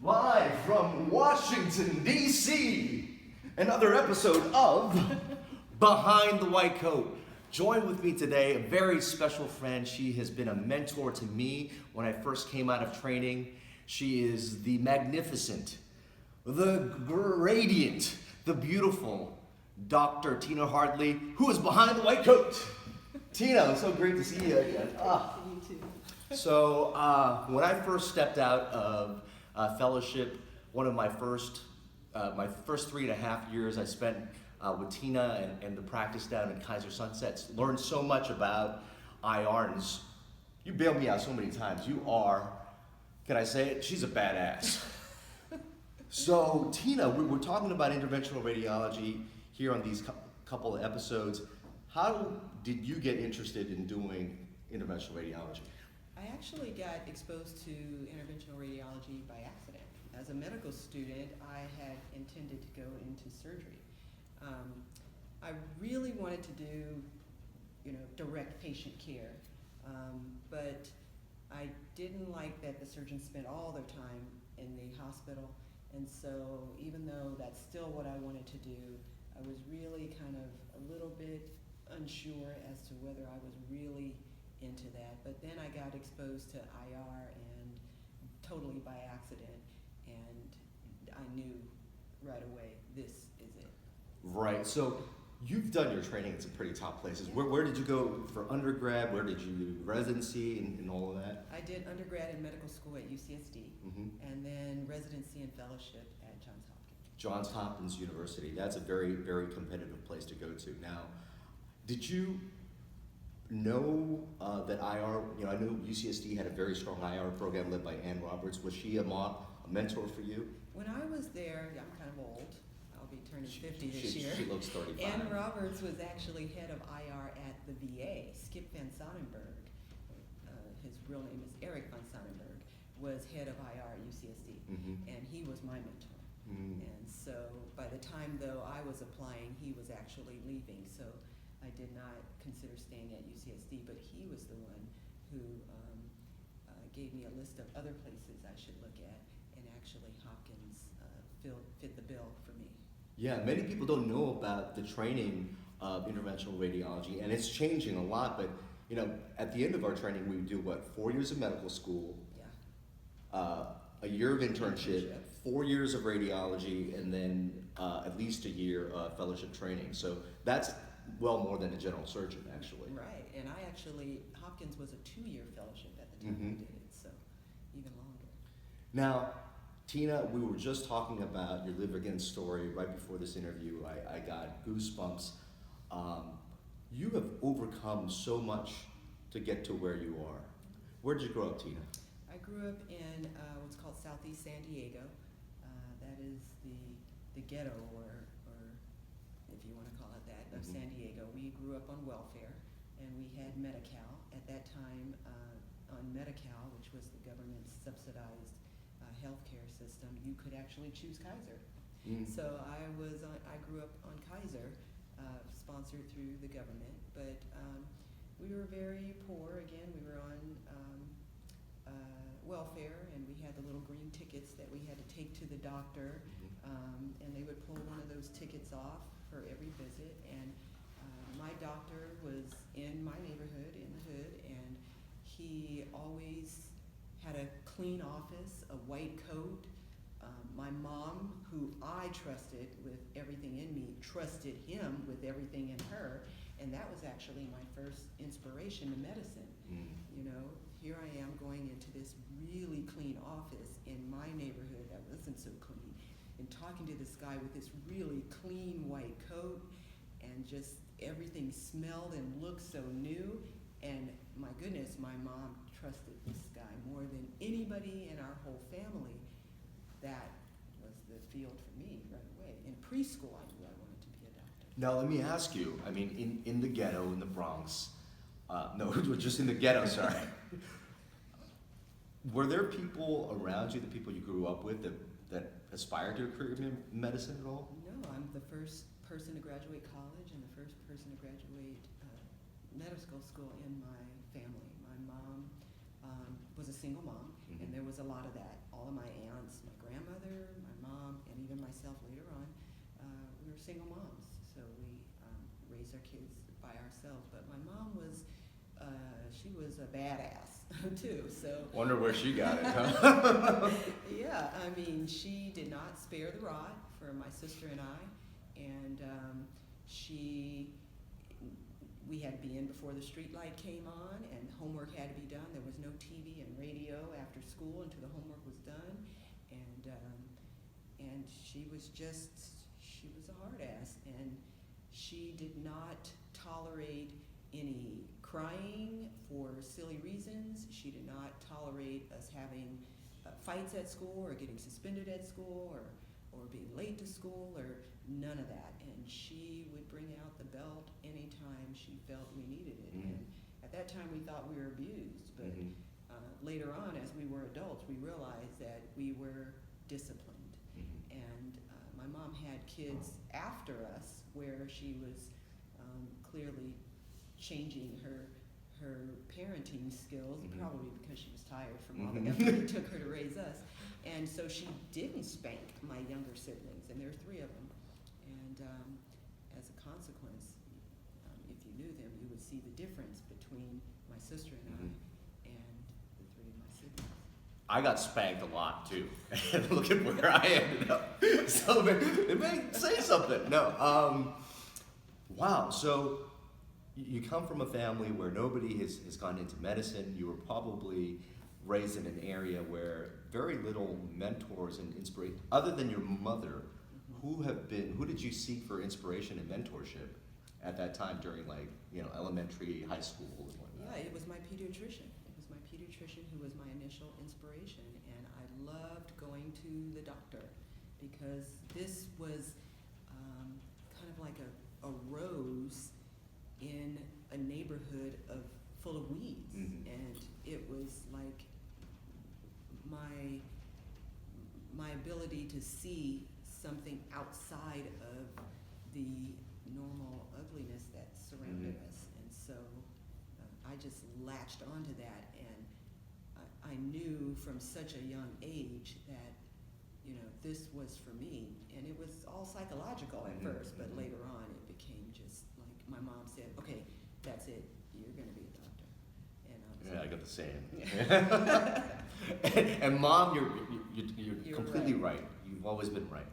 Live from Washington, D.C., another episode of Behind the White Coat. Join with me today a very special friend. She has been a mentor to me when I first came out of training. She is the magnificent, the radiant, the beautiful Dr. Tina Hardley, who is behind the white coat. Tina, it's so great to see you again. You too. So when I first stepped out of fellowship, one of my first 3.5 years I spent with Tina and the practice down in Kaiser Sunsets. Learned so much about IRs. You bailed me out so many times. You are, can I say it? She's a badass. So Tina, we're talking about interventional radiology here on these couple of episodes. How did you get interested in doing interventional radiology? I actually got exposed to interventional radiology by accident. As a medical student, I had intended to go into surgery. I really wanted to do, direct patient care, but I didn't like that the surgeons spent all their time in the hospital, and so even though that's still what I wanted to do, I was really kind of a little bit unsure as to whether I was really into that. But then I got exposed to IR and totally by accident, and I knew right away, this is it. Right, so you've done your training in some pretty top places. Yeah. Where did you go for undergrad? Where did you do residency and all of that? I did undergrad in medical school at UCSD, and then residency and fellowship at Johns Hopkins. Johns Hopkins University. That's a very, very competitive place to go to. Now, did you know that IR, I know UCSD had a very strong IR program led by Ann Roberts. Was she a mentor for you? When I was there, I'm kind of old. I'll be turning 50 this year. She looks 35. Ann Roberts was actually head of IR at the VA. Skip Van Sonnenberg, his real name is Eric Van Sonnenberg, was head of IR at UCSD, and he was my mentor. And so by the time, though, I was applying, he was actually leaving, so I did not consider staying at UCSD, but he was the one who gave me a list of other places I should look at, and actually Hopkins fit the bill for me. Yeah, many people don't know about the training of interventional radiology, and it's changing a lot, but at the end of our training, we do 4 years of medical school, a year of internship, 4 years of radiology, and then at least a year of fellowship training. So that's well more than a general surgeon, actually. Right, and Hopkins was a 2-year fellowship at the time I did it, so even longer. Now, Tina, we were just talking about your live again story right before this interview. I got goosebumps. You have overcome so much to get to where you are. Where did you grow up, Tina? I grew up in what's called Southeast San Diego. That is the ghetto, or if you want to call it that, of San Diego. We grew up on welfare, and we had Medi-Cal. At that time, on Medi-Cal, which was the government's subsidized healthcare system, you could actually choose Kaiser. So I grew up on Kaiser, sponsored through the government, but we were very poor. Again, we were on welfare, and we had the little green tickets that we had to take to the doctor, and they would pull one of those tickets off for every visit, and my doctor was in my neighborhood, in the hood, and he always had a clean office, a white coat. My mom, who I trusted with everything in me, trusted him with everything in her, and that was actually my first inspiration to medicine. Here I am going into this really clean office in my neighborhood that wasn't so clean, and talking to this guy with this really clean white coat, and just everything smelled and looked so new. And my goodness, my mom trusted this guy more than anybody in our whole family. That was the field for me right away. In preschool, I knew I wanted to be a doctor. Now, let me ask you, in the ghetto, in the Bronx, just in the ghetto, sorry. Were there people around you, the people you grew up with, that aspired to a career in medicine at all? No, I'm the first person to graduate college and the first person to graduate medical school in my family. My mom was a single mom, and there was a lot of that. All of my aunts, my grandma, myself. But my mom was, she was a badass too. So Wonder where she got it, huh? yeah, I mean, she did not spare the rod for my sister and I, and we had to be in before the street light came on, and homework had to be done. There was no TV and radio after school until the homework was done, and she was a hard ass, and she did not tolerate any crying for silly reasons. She did not tolerate us having fights at school or getting suspended at school or being late to school or none of that. And she would bring out the belt anytime she felt we needed it. Mm-hmm. And at that time we thought we were abused, but later on as we were adults we realized that we were disciplined. Mm-hmm. And my mom had kids after us where she was clearly changing her parenting skills, probably because she was tired from all the effort it took her to raise us. And so she didn't spank my younger siblings, and there are 3 of them. And as a consequence, if you knew them, you would see the difference between my sister and I and the 3 of my siblings. I got spanked a lot too. And look at where I ended up. So it may say something. No. Wow. So you come from a family where nobody has gone into medicine. You were probably raised in an area where very little mentors and inspiration, other than your mother. Who did you seek for inspiration and mentorship at that time during elementary, high school and whatnot? Yeah, it was my pediatrician. It was my pediatrician who was my initial inspiration, and I loved going to the doctor because this was kind of like a rose in a neighborhood full of weeds, and it was like my ability to see something outside of the normal ugliness that surrounded us, and so I just latched onto that, and I knew from such a young age that this was for me, and it was all psychological at first, but later on it became just like my mom said, okay, that's it, you're going to be a doctor. And I got the same. And Mom, you're completely right. You've always been right.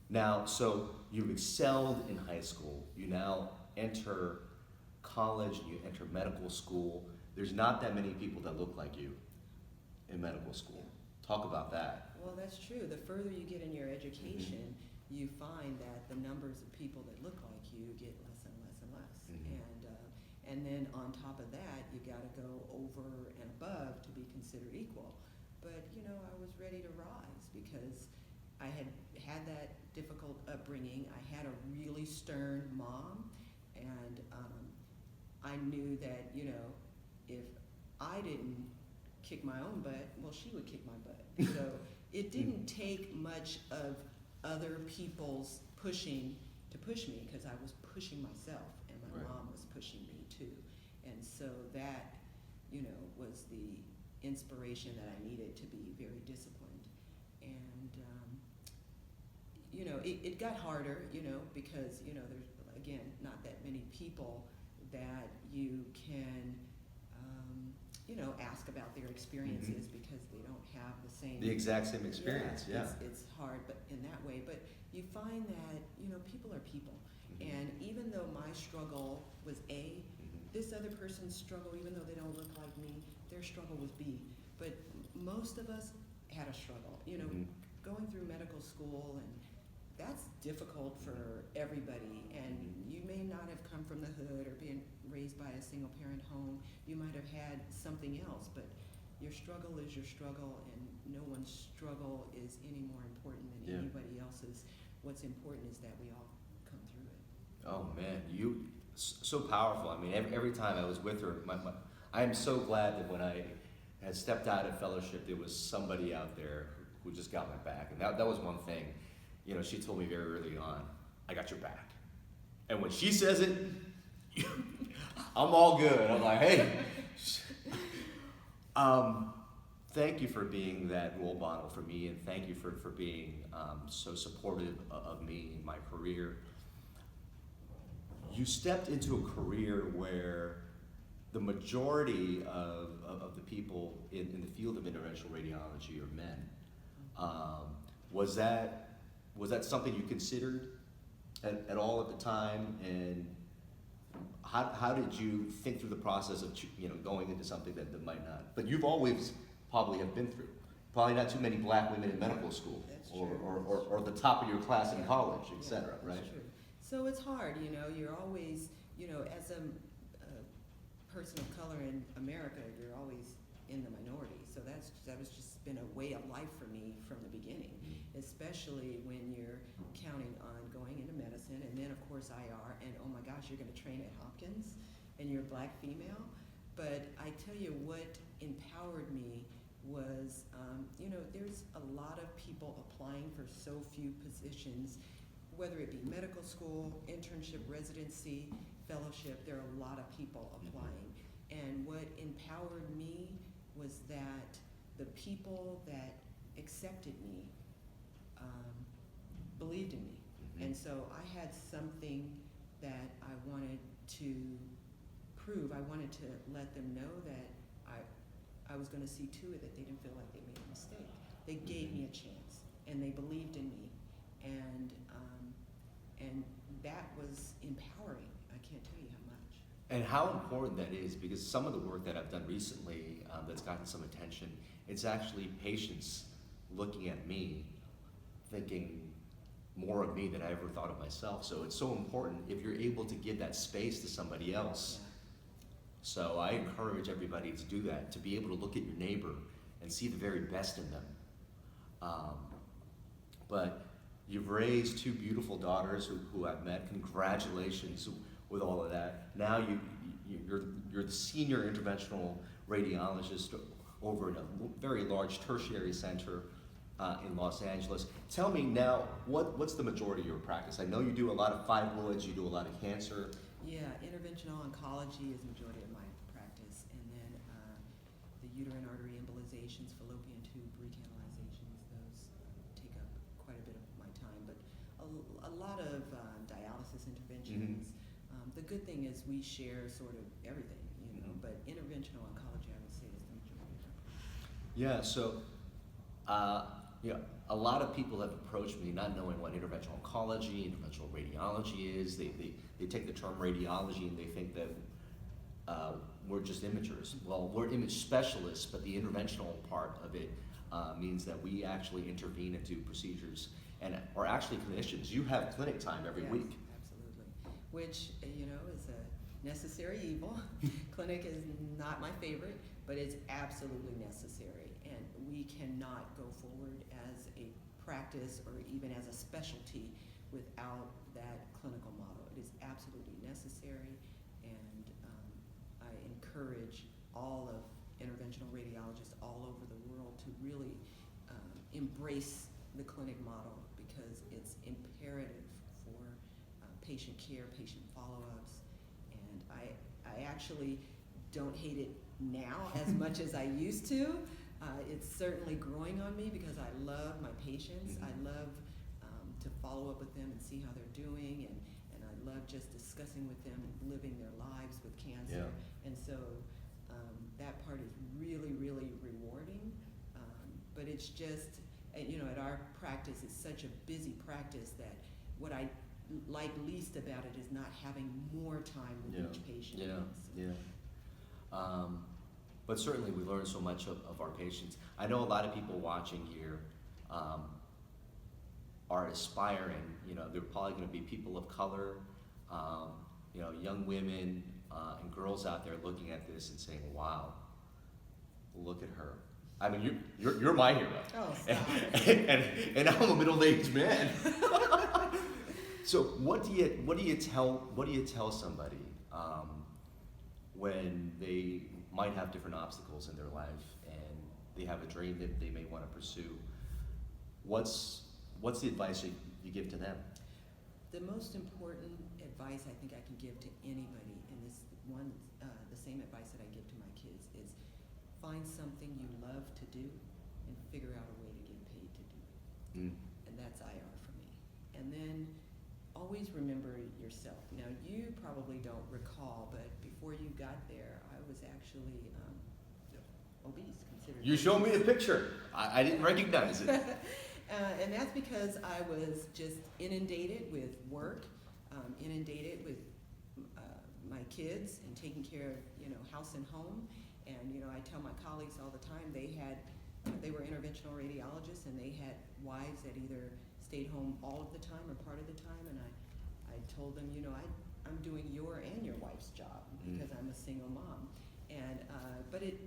Now, so you've excelled in high school. You now enter college and you enter medical school. There's not that many people that look like you in medical school. Talk about that. Well, that's true. The further you get in your education, you find that the numbers of people that look like you get less and less and less. And then on top of that, you got to go over and above to be considered equal. But I was ready to rise because I had that difficult upbringing. I had a really stern mom, and I knew that if I didn't kick my own butt, well, she would kick my butt. So it didn't take much of other people's pushing to push me, because I was pushing myself, and my mom was pushing me too. And so that, was the inspiration that I needed to be very disciplined. And it got harder, because there's again not that many people that you can ask about their experiences, because they don't have the exact same experience. Yeah. It's hard, but in that way. But you find that people are people, and even though my struggle was A, this other person's struggle, even though they don't look like me, their struggle was B. But most of us had a struggle. Going through medical school, and that's difficult for everybody, and you may not have come from the hood or been raised by a single parent home. You might have had something else, but your struggle is your struggle, and no one's struggle is any more important than anybody else's. What's important is that we all come through it. Oh man, you so powerful. I mean, every time I was with her, I am so glad that when I had stepped out of fellowship, there was somebody out there who just got my back, and that was one thing. She told me very early on, I got your back. And when she says it, I'm all good. I'm like, hey. Thank you for being that role model for me, and thank you for being so supportive of me in my career. you stepped into a career where the majority of the people in the field of interventional radiology are men. Was that something you considered at all at the time? And how did you think through the process of going into something that might not? But you've always probably have been through. Probably not too many black women in medical school, or the top of your class in college, etc. Right? That's true. So it's hard, You're always, as a person of color in America, you're always in the minority. So that was just been a way of life for me from the beginning, especially when you're counting on going into medicine, and then of course IR, and oh my gosh, you're going to train at Hopkins, and you're a black female. But I tell you what empowered me was, there's a lot of people applying for so few positions, whether it be medical school, internship, residency, fellowship, there are a lot of people applying. And what empowered me was that the people that accepted me believed in me. And so I had something that I wanted to prove. I wanted to let them know that I was going to see to it that they didn't feel like they made a mistake. They gave me a chance, and they believed in me, and that was empowering. I can't tell you how much. And how important that is, because some of the work that I've done recently that's gotten some attention, it's actually patients looking at me, thinking more of me than I ever thought of myself. So it's so important if you're able to give that space to somebody else. Yeah. So I encourage everybody to do that, to be able to look at your neighbor and see the very best in them. But you've raised two beautiful daughters who I've met. Congratulations with all of that. Now you're the senior interventional radiologist over in a very large tertiary center in Los Angeles. Tell me now, what's the majority of your practice? I know you do a lot of fibroids, you do a lot of cancer. Yeah, interventional oncology is the majority of my practice, and then the uterine artery embolizations, fallopian tube recanalizations, those take up quite a bit of my time, but a lot of dialysis interventions. The good thing is we share sort of everything, but interventional oncology, I would say, is the majority of our practice. Yeah, so a lot of people have approached me not knowing what interventional oncology, interventional radiology is. They take the term radiology and they think that we're just imagers. Well, we're image specialists, but the interventional part of it means that we actually intervene and do procedures and are actually clinicians. You have clinic time every week. Absolutely, which is a necessary evil. Clinic is not my favorite, but it's absolutely necessary, and we cannot go forward as a practice or even as a specialty without that clinical model. It is absolutely necessary, and I encourage all of interventional radiologists all over the world to really embrace the clinic model, because it's imperative for patient care, patient follow-ups, and I actually don't hate it now as much as I used to. It's certainly growing on me because I love my patients. I love to follow up with them and see how they're doing, and I love just discussing with them and living their lives with cancer. Yeah. And so that part is really, really rewarding. But it's just, at our practice, it's such a busy practice that what I like least about it is not having more time with each patient. But certainly we learn so much of our patients. I know a lot of people watching here are aspiring. They're probably going to be people of color, young women and girls out there looking at this and saying, "Wow, look at her." I mean, you're my hero. Oh, stop. and I'm a middle-aged man. So what do you tell somebody when they might have different obstacles in their life and they have a dream that they may want to pursue? What's the advice you give to them? The most important advice I think I can give to anybody, and this one, the same advice that I give to my kids, is find something you love to do and figure out a way to get paid to do it. And that's IR for me. And then always remember yourself. Now, you probably don't recall, but before you got there, I was actually obese, considered. You showed me a picture. I didn't recognize it. And that's because I was just inundated with work, inundated with my kids and taking care of, house and home. And, I tell my colleagues all the time, they were interventional radiologists, and they had wives that either stayed home all of the time or part of the time. And I told them, I'm doing your and your wife's job because I'm a single mom. And, but it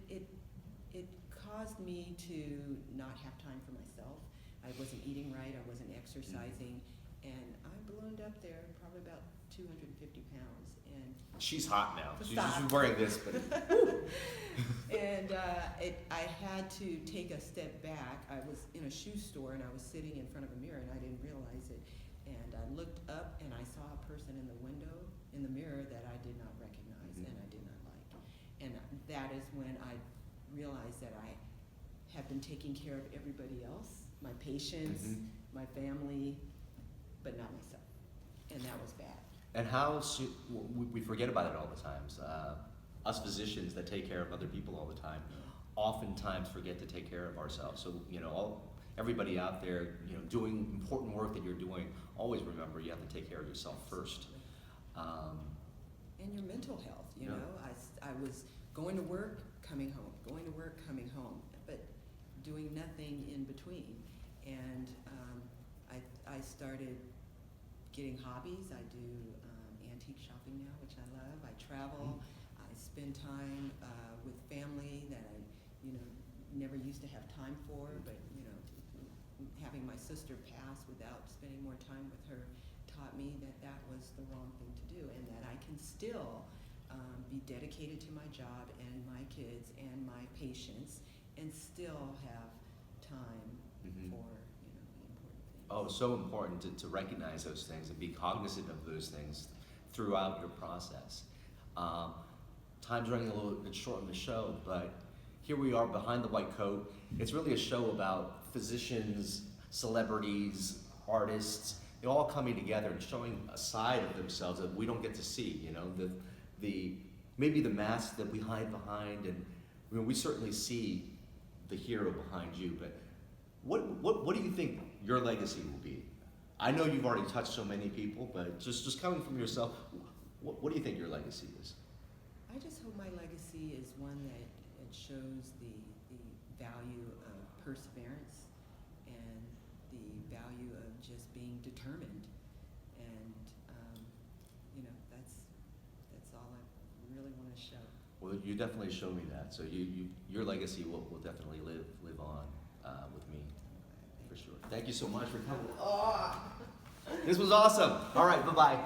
caused me to not have time for myself. I wasn't eating right, I wasn't exercising, and I ballooned up there probably about 250 pounds. And She's hot now. She's Stop. just wearing this, but and I had to take a step back. I was in a shoe store and I was sitting in front of a mirror and I didn't realize it. And I looked up and I saw a person in the window, in the mirror, that I did not recognize and I did not like. And that is when I realized that I have been taking care of everybody else, my patients, my family, but not myself. And that was bad. and we forget about it all the times. Us physicians that take care of other people all the time, oftentimes forget to take care of ourselves. So everybody out there, doing important work that you're doing, always remember you have to take care of yourself first. And your mental health, Yeah. I was going to work, coming home, going to work, coming home, but doing nothing in between. And I started getting hobbies. I do antique shopping now, which I love. I travel. I spend time with family that I, never used to have time for, but, having my sister pass without spending more time with her taught me that that was the wrong thing to do, and that I can still be dedicated to my job and my kids and my patients and still have time for, the important things. Oh, so important to recognize those things and be cognizant of those things throughout your process. Time's running a little bit short in the show, but here we are behind the white coat. It's really a show about physicians, celebrities, artists, they all coming together and showing a side of themselves that we don't get to see, maybe the mask that we hide behind, and we certainly see the hero behind you, but what do you think your legacy will be? I know you've already touched so many people, but just coming from yourself, what do you think your legacy is? I just hope my legacy is one that it shows the value of perseverance and the value of just being determined, and that's all I really want to show. Well, you definitely show me that. So your legacy will definitely live on with me, for sure. Thank you so much for coming. Oh, this was awesome. All right, bye-bye.